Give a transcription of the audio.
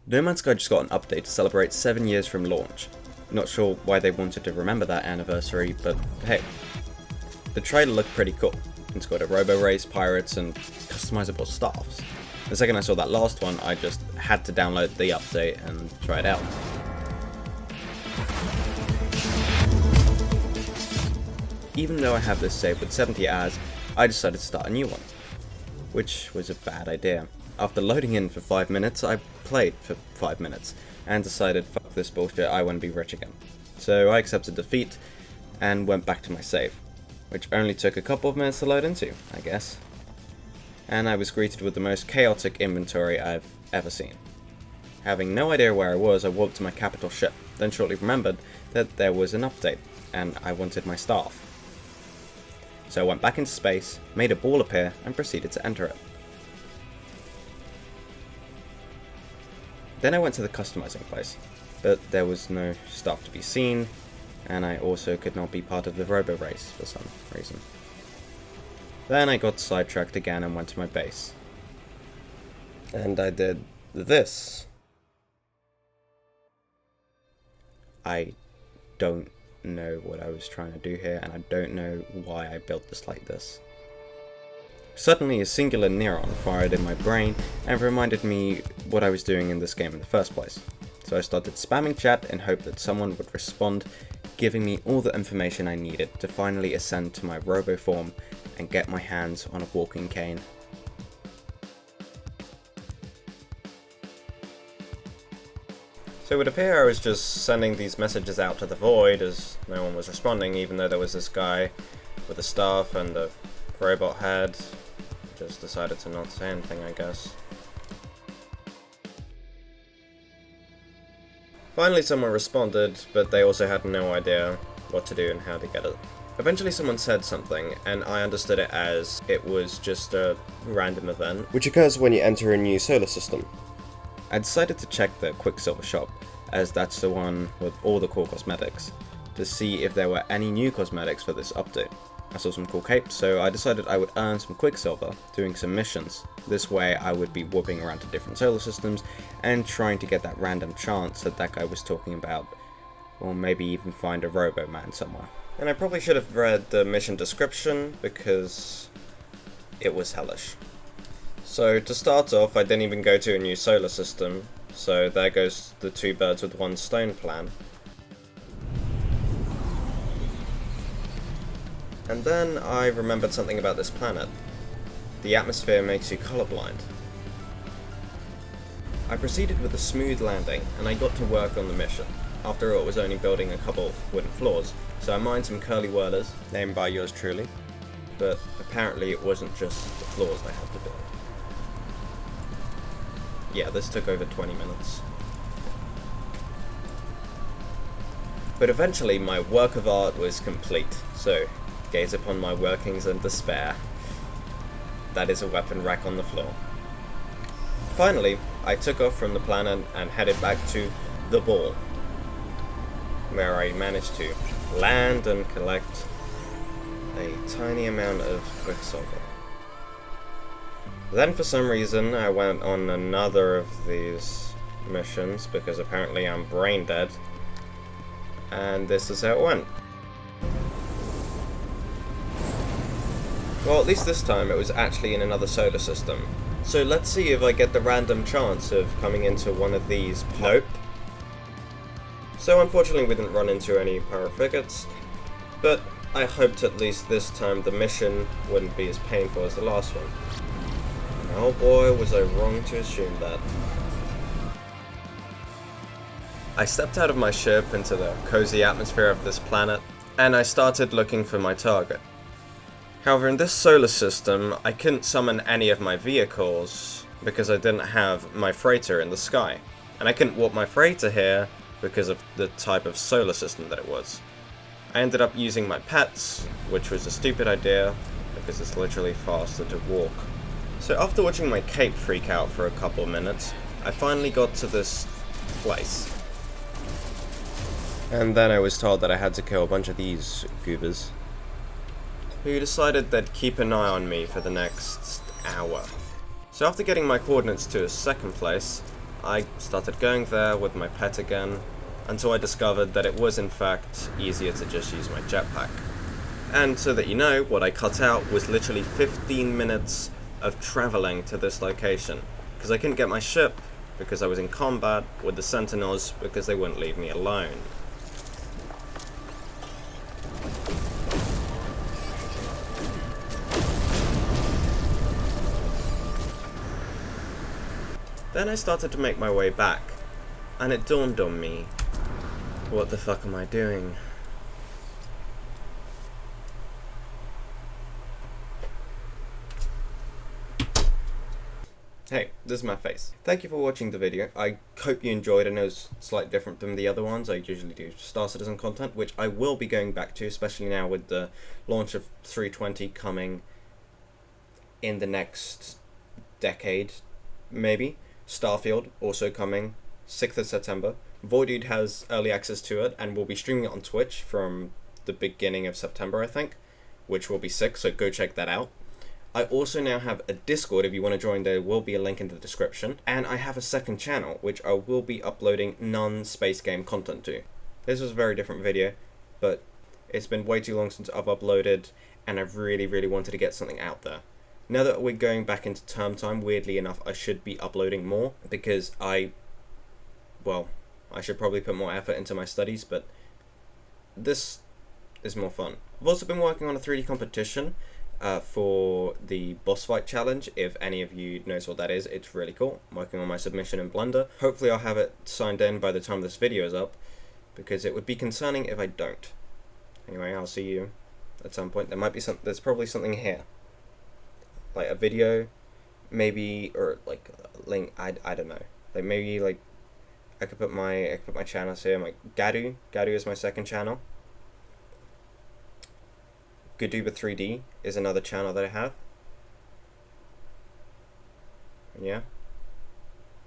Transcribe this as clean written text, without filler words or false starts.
No Man's Sky just got an update to celebrate 7 years from launch. Not sure why they wanted to remember that anniversary, but hey. The trailer looked pretty cool. It's got a robo-race, pirates, and customizable staffs. The second I saw that last one, I just had to download the update and try it out. Even though I have this saved with 70 hours, I decided to start a new one. Which was a bad idea. After loading in for 5 minutes, I played for 5 minutes, and decided fuck this bullshit, I want to be rich again. So I accepted defeat, and went back to my save. Which only took a couple of minutes to load into, I guess. And I was greeted with the most chaotic inventory I've ever seen. Having no idea where I was, I walked to my capital ship, then shortly remembered that there was an update, and I wanted my staff. So I went back into space, made a ball appear, and proceeded to enter it. Then I went to the customizing place, but there was no staff to be seen, and I also could not be part of the robo race for some reason. Then I got sidetracked again and went to my base. And I did this. I don't know what I was trying to do here, and I don't know why I built this like this. Suddenly a singular neuron fired in my brain and reminded me what I was doing in this game in the first place. So I started spamming chat in hope that someone would respond, giving me all the information I needed to finally ascend to my robo form and get my hands on a walking cane. So it would appear I was just sending these messages out to the void as no one was responding, even though there was this guy with a staff and a robot head. Just decided to not say anything, I guess. Finally someone responded, but they also had no idea what to do and how to get it. Eventually someone said something, and I understood it as it was just a random event, which occurs when you enter a new solar system. I decided to check the Quicksilver shop, as that's the one with all the cool cosmetics, to see if there were any new cosmetics for this update. I saw some cool capes, so I decided I would earn some Quicksilver doing some missions. This way I would be whooping around to different solar systems and trying to get that random chance that that guy was talking about, or maybe even find a Robo-Man somewhere. And I probably should have read the mission description, because it was hellish. So to start off, I didn't even go to a new solar system, so there goes the two birds with one stone plan. And then I remembered something about this planet. The atmosphere makes you colorblind. I proceeded with a smooth landing, and I got to work on the mission. After all, it was only building a couple wooden floors, so I mined some curly whirlers, named by yours truly, but apparently it wasn't just the floors I had to build. Yeah, this took over 20 minutes. But eventually my work of art was complete, so gaze upon my workings and despair. That is a weapon rack on the floor. Finally, I took off from the planet and headed back to the ball, where I managed to land and collect a tiny amount of Quicksilver. Then for some reason I went on another of these missions, because apparently I'm brain dead, and this is how it went. Well, at least this time it was actually in another solar system. So let's see if I get the random chance of coming into one of these. Nope. So unfortunately we didn't run into any pyrofrigates, but I hoped at least this time the mission wouldn't be as painful as the last one. And oh boy, was I wrong to assume that. I stepped out of my ship into the cozy atmosphere of this planet, and I started looking for my target. However, in this solar system, I couldn't summon any of my vehicles because I didn't have my freighter in the sky. And I couldn't warp my freighter here because of the type of solar system that it was. I ended up using my pets, which was a stupid idea because it's literally faster to walk. So after watching my cape freak out for a couple of minutes, I finally got to this place. And then I was told that I had to kill a bunch of these goobers, who decided they'd keep an eye on me for the next hour. So after getting my coordinates to a second place, I started going there with my pet again, until I discovered that it was in fact easier to just use my jetpack. And so that you know, what I cut out was literally 15 minutes of traveling to this location, because I couldn't get my ship, because I was in combat with the Sentinels, because they wouldn't leave me alone. Then I started to make my way back, and it dawned on me, what the fuck am I doing? Hey, this is my face. Thank you for watching the video. I hope you enjoyed. I know it's slightly different from the other ones. I usually do Star Citizen content, which I will be going back to, especially now with the launch of 320 coming in the next decade, maybe. Starfield also coming 6th of September. Void has early access to it, and we'll be streaming it on Twitch from the beginning of September, I think, which will be sick, so go check that out. I also now have a Discord. If you want to join, there will be a link in the description. And I have a second channel, which I will be uploading non-space game content to. This was a very different video, but it's been way too long since I've uploaded, and I really, really wanted to get something out there. Now that we're going back into term time, weirdly enough, I should be uploading more, because I should probably put more effort into my studies, but this is more fun. I've also been working on a 3D competition for the boss fight challenge. If any of you knows what that is, it's really cool. I'm working on my submission in Blender. Hopefully I'll have it signed in by the time this video is up, because it would be concerning if I don't. Anyway, I'll see you at some point. There might be there's probably something here, like a video, maybe, or like a link. I don't know. Like maybe like I could put my channels here. My Gadu is my second channel. Gaduba 3D is another channel that I have. Yeah.